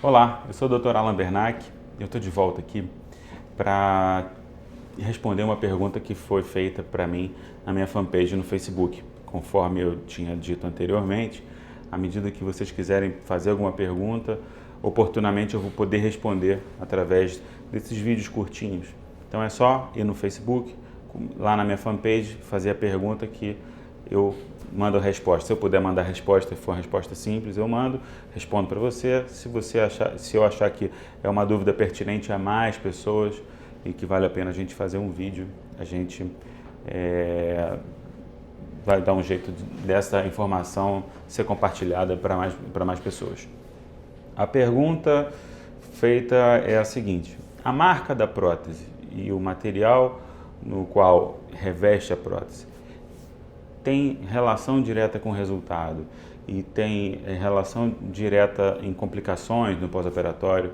Olá, eu sou o Dr. Alan Bernac e eu estou de volta aqui para responder uma pergunta que foi feita para mim na minha fanpage no Facebook. Conforme eu tinha dito anteriormente, à medida que vocês quiserem fazer alguma pergunta, oportunamente eu vou poder responder através desses vídeos curtinhos. Então é só ir no Facebook, lá na minha fanpage, fazer a pergunta que eu mando a resposta. Se eu puder mandar a resposta, for uma resposta simples, eu respondo para você. Se eu achar que é uma dúvida pertinente a mais pessoas e que vale a pena a gente fazer um vídeo, a gente vai dar um jeito dessa informação ser compartilhada para mais pessoas. A pergunta feita é a seguinte: a marca da prótese e o material no qual reveste a prótese tem relação direta com o resultado e tem relação direta em complicações no pós-operatório,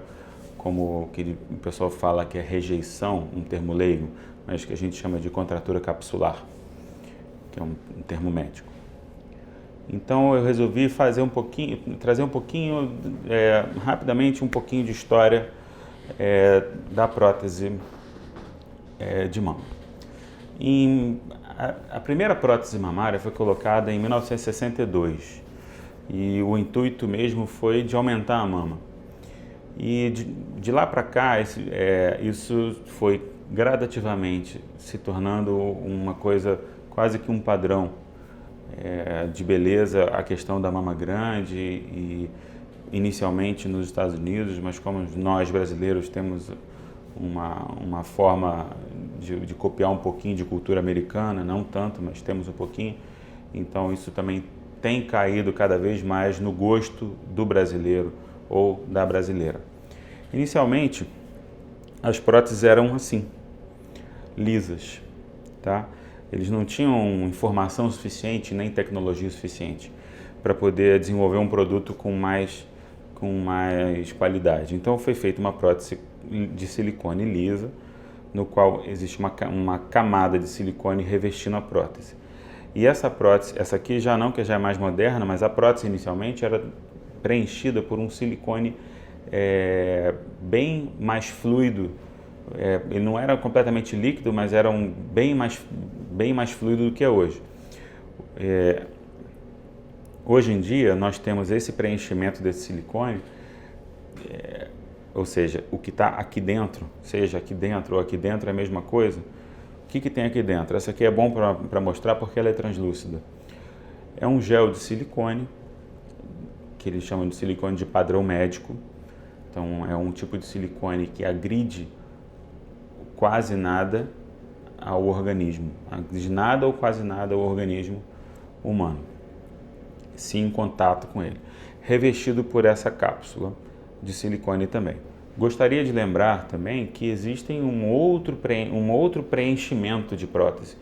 como que o pessoal fala que é rejeição, um termo leigo, mas que a gente chama de contratura capsular, que é um termo médico. Então eu resolvi trazer um pouquinho, rapidamente, um pouquinho de história da prótese de mama. A primeira prótese mamária foi colocada em 1962 e o intuito mesmo foi de aumentar a mama. E de lá para cá, isso foi gradativamente se tornando uma coisa, quase que um padrão de beleza, a questão da mama grande, e inicialmente nos Estados Unidos, mas como nós brasileiros temos uma forma de copiar um pouquinho de cultura americana, não tanto, mas temos um pouquinho, então isso também tem caído cada vez mais no gosto do brasileiro ou da brasileira. Inicialmente, as próteses eram assim, lisas, tá? Eles não tinham informação suficiente nem tecnologia suficiente para poder desenvolver um produto com mais qualidade. Então foi feita uma prótese de silicone lisa, no qual existe uma camada de silicone revestindo a prótese. E essa prótese, essa aqui já não, que já é mais moderna, mas a prótese inicialmente era preenchida por um silicone bem mais fluido. Ele não era completamente líquido, mas era bem mais fluido do que é hoje. Hoje em dia, nós temos esse preenchimento desse silicone, ou seja, o que está aqui dentro, seja aqui dentro ou aqui dentro é a mesma coisa. O que tem aqui dentro? Essa aqui é bom para mostrar porque ela é translúcida. É um gel de silicone, que eles chamam de silicone de padrão médico. Então, é um tipo de silicone que agride quase nada ao organismo, agride nada ou quase nada ao organismo humano, se em contato com ele, revestido por essa cápsula de silicone também. Gostaria de lembrar também que existem um outro preenchimento de prótese,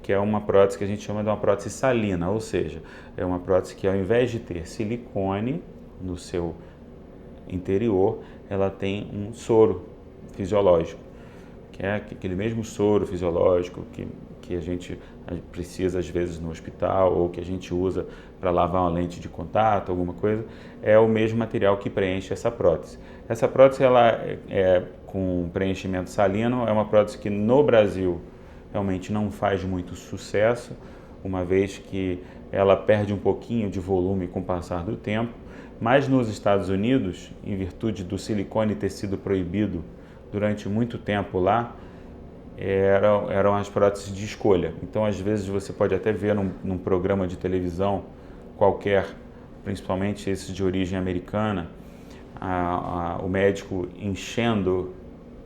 que é uma prótese que a gente chama de uma prótese salina, ou seja, é uma prótese que ao invés de ter silicone no seu interior, ela tem um soro fisiológico, que é aquele mesmo soro fisiológico que a gente precisa às vezes no hospital, ou que a gente usa para lavar uma lente de contato, alguma coisa, é o mesmo material que preenche essa prótese. Essa prótese, ela com preenchimento salino, é uma prótese que no Brasil realmente não faz muito sucesso, uma vez que ela perde um pouquinho de volume com o passar do tempo, mas nos Estados Unidos, em virtude do silicone ter sido proibido durante muito tempo lá, eram as próteses de escolha. Então, às vezes, você pode até ver num programa de televisão qualquer, principalmente esses de origem americana, o médico enchendo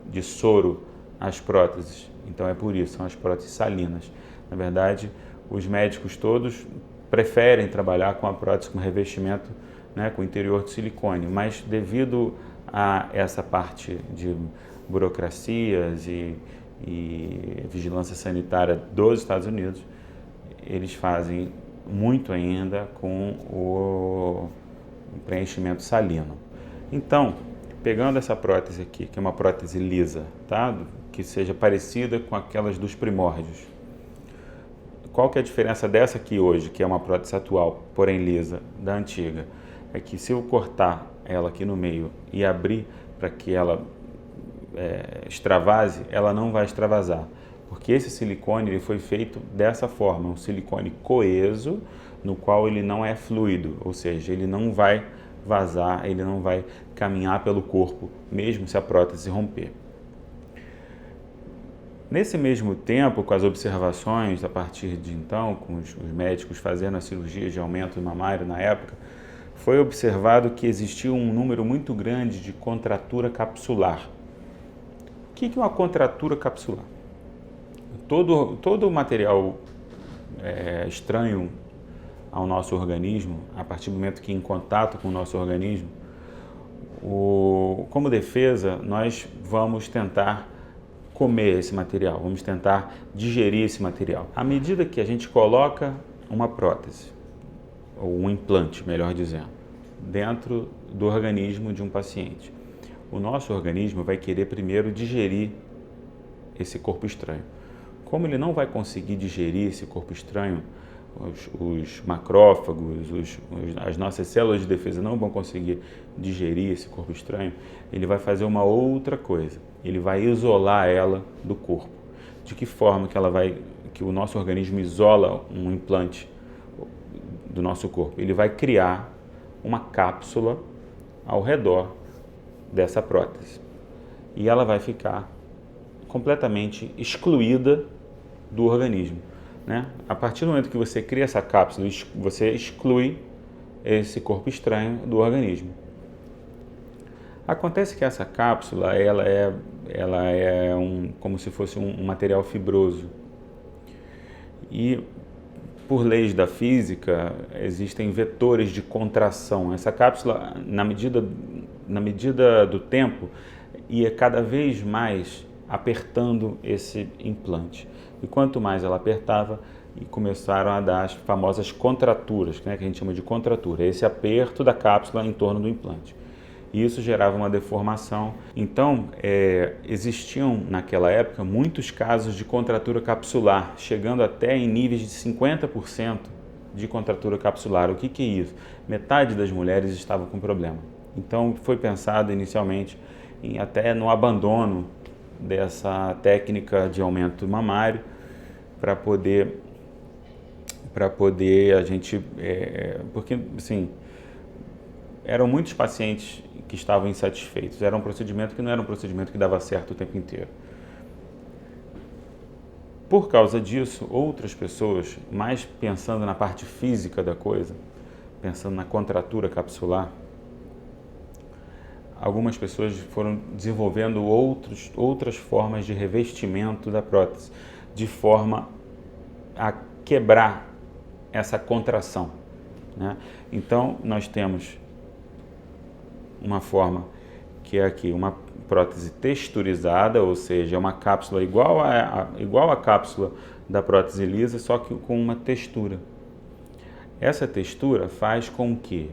de soro as próteses. Então, é por isso, são as próteses salinas. Na verdade, os médicos todos preferem trabalhar com a prótese com revestimento, né, com interior de silicone, mas devido a essa parte de burocracias e vigilância sanitária dos Estados Unidos, eles fazem muito ainda com o preenchimento salino. Então, pegando essa prótese aqui, que é uma prótese lisa, tá? Que seja parecida com aquelas dos primórdios. Qual que é a diferença dessa aqui hoje, que é uma prótese atual, porém lisa, da antiga? É que se eu cortar ela aqui no meio e abrir para que ela extravase, ela não vai extravasar, porque esse silicone ele foi feito dessa forma, um silicone coeso, no qual ele não é fluido, ou seja, ele não vai vazar, ele não vai caminhar pelo corpo, mesmo se a prótese romper. Nesse mesmo tempo, com as observações, a partir de então, com os médicos fazendo a cirurgia de aumento mamário na época, foi observado que existia um número muito grande de contratura capsular. O que é uma contratura capsular? Todo o material estranho ao nosso organismo, a partir do momento que em contato com o nosso organismo, como defesa, nós vamos tentar comer esse material, vamos tentar digerir esse material. À medida que a gente coloca uma prótese, ou um implante, melhor dizendo, dentro do organismo de um paciente, o nosso organismo vai querer primeiro digerir esse corpo estranho. Como ele não vai conseguir digerir esse corpo estranho, os macrófagos, as nossas células de defesa não vão conseguir digerir esse corpo estranho, ele vai fazer uma outra coisa. Ele vai isolar ela do corpo. De que forma que o nosso organismo isola um implante do nosso corpo? Ele vai criar uma cápsula ao redor dessa prótese. E ela vai ficar completamente excluída do organismo. Né? A partir do momento que você cria essa cápsula, você exclui esse corpo estranho do organismo. Acontece que essa cápsula ela é como se fosse um material fibroso. E por leis da física existem vetores de contração. Essa cápsula, na medida do tempo, ia cada vez mais apertando esse implante. E quanto mais ela apertava, e começaram a dar as famosas contraturas, né, que a gente chama de contratura, esse aperto da cápsula em torno do implante. E isso gerava uma deformação. Então, existiam naquela época muitos casos de contratura capsular, chegando até em níveis de 50% de contratura capsular. O que é isso? Metade das mulheres estavam com problema. Então, foi pensado inicialmente até no abandono dessa técnica de aumento mamário para poder a gente, porque assim, eram muitos pacientes que estavam insatisfeitos, era um procedimento que não era um procedimento que dava certo o tempo inteiro. Por causa disso, outras pessoas, mais pensando na parte física da coisa, pensando na contratura capsular, algumas pessoas foram desenvolvendo outras formas de revestimento da prótese, de forma a quebrar essa contração. Né? Então, nós temos uma forma que é aqui uma prótese texturizada, ou seja, é uma cápsula igual à cápsula da prótese lisa, só que com uma textura. Essa textura faz com que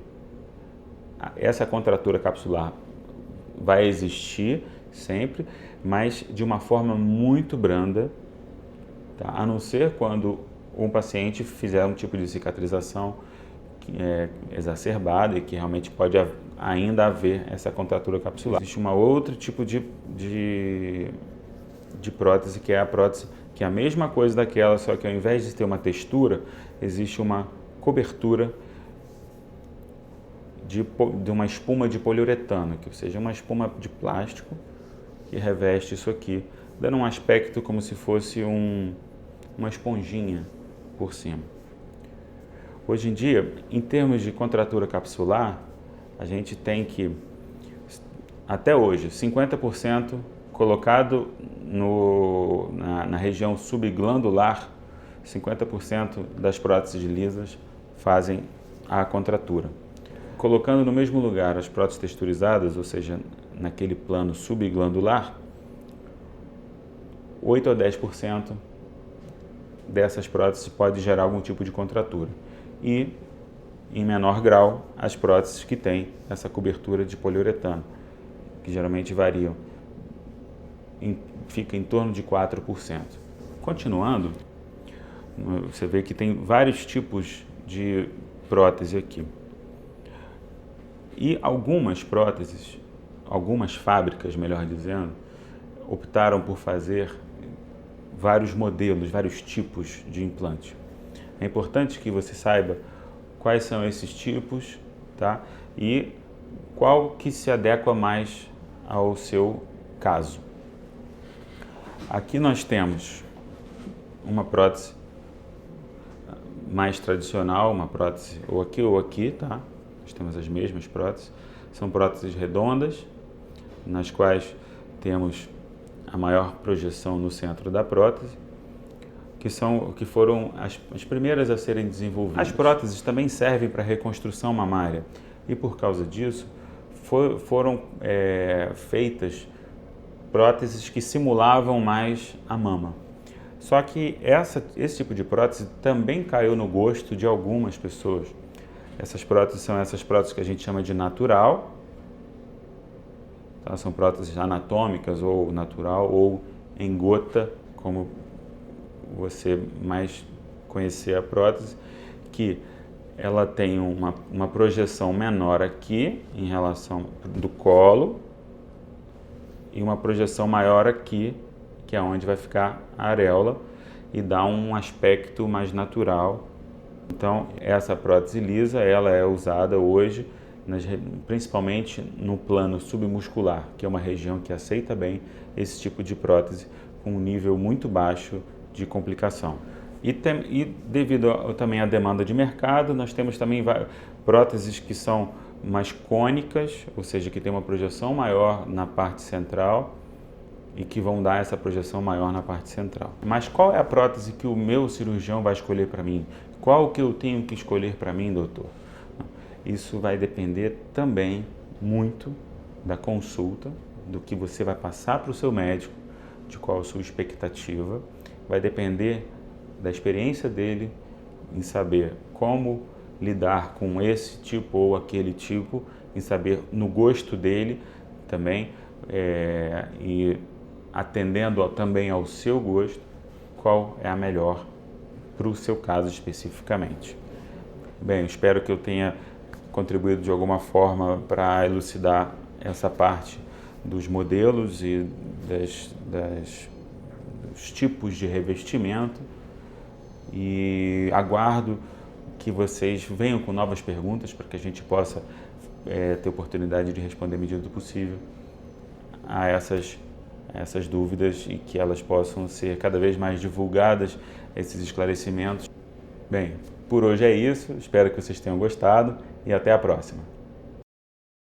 essa contratura capsular vai existir sempre, mas de uma forma muito branda, tá? A não ser quando um paciente fizer um tipo de cicatrização exacerbada e que realmente pode ainda haver essa contratura capsular. Existe uma outro tipo de prótese, que é a prótese que é a mesma coisa daquela, só que ao invés de ter uma textura, existe uma cobertura de uma espuma de poliuretano, que seja uma espuma de plástico que reveste isso aqui, dando um aspecto como se fosse uma esponjinha por cima. Hoje em dia, em termos de contratura capsular, a gente tem que, até hoje, 50% colocado na região subglandular, 50% das próteses lisas fazem a contratura. Colocando no mesmo lugar as próteses texturizadas, ou seja, naquele plano subglandular, 8 a 10% dessas próteses pode gerar algum tipo de contratura. E, em menor grau, as próteses que têm essa cobertura de poliuretano, que geralmente variam, fica em torno de 4%. Continuando, você vê que tem vários tipos de prótese aqui. E algumas próteses, algumas fábricas, melhor dizendo, optaram por fazer vários modelos, vários tipos de implante. É importante que você saiba quais são esses tipos, tá? E qual que se adequa mais ao seu caso. Aqui nós temos uma prótese mais tradicional, uma prótese ou aqui, tá? Nós temos as mesmas próteses. São próteses redondas, nas quais temos a maior projeção no centro da prótese, que foram as primeiras a serem desenvolvidas. As próteses também servem para reconstrução mamária e por causa disso foram feitas próteses que simulavam mais a mama. Só que esse tipo de prótese também caiu no gosto de algumas pessoas. Essas próteses são essas próteses que a gente chama de natural, tá? São próteses anatômicas ou natural ou em gota, como você mais conhecer a prótese, que ela tem uma projeção menor aqui em relação do colo e uma projeção maior aqui, que é onde vai ficar a areola e dá um aspecto mais natural. Então, essa prótese lisa, ela é usada hoje principalmente no plano submuscular, que é uma região que aceita bem esse tipo de prótese com um nível muito baixo de complicação. E devido também à demanda de mercado, nós temos também próteses que são mais cônicas, ou seja, que tem uma projeção maior na parte central e que vão dar essa projeção maior na parte central. Mas qual é a prótese que o meu cirurgião vai escolher para mim? Qual que eu tenho que escolher para mim, doutor? Isso vai depender também muito da consulta, do que você vai passar para o seu médico, de qual a sua expectativa. Vai depender da experiência dele em saber como lidar com esse tipo ou aquele tipo, em saber no gosto dele também, e atendendo também ao seu gosto, qual é a melhor para o seu caso especificamente. Bem, espero que eu tenha contribuído de alguma forma para elucidar essa parte dos modelos e dos tipos de revestimento, e aguardo que vocês venham com novas perguntas para que a gente possa ter oportunidade de responder à medida do possível a essas dúvidas e que elas possam ser cada vez mais divulgadas, esses esclarecimentos. Bem, por hoje é isso, espero que vocês tenham gostado e até a próxima.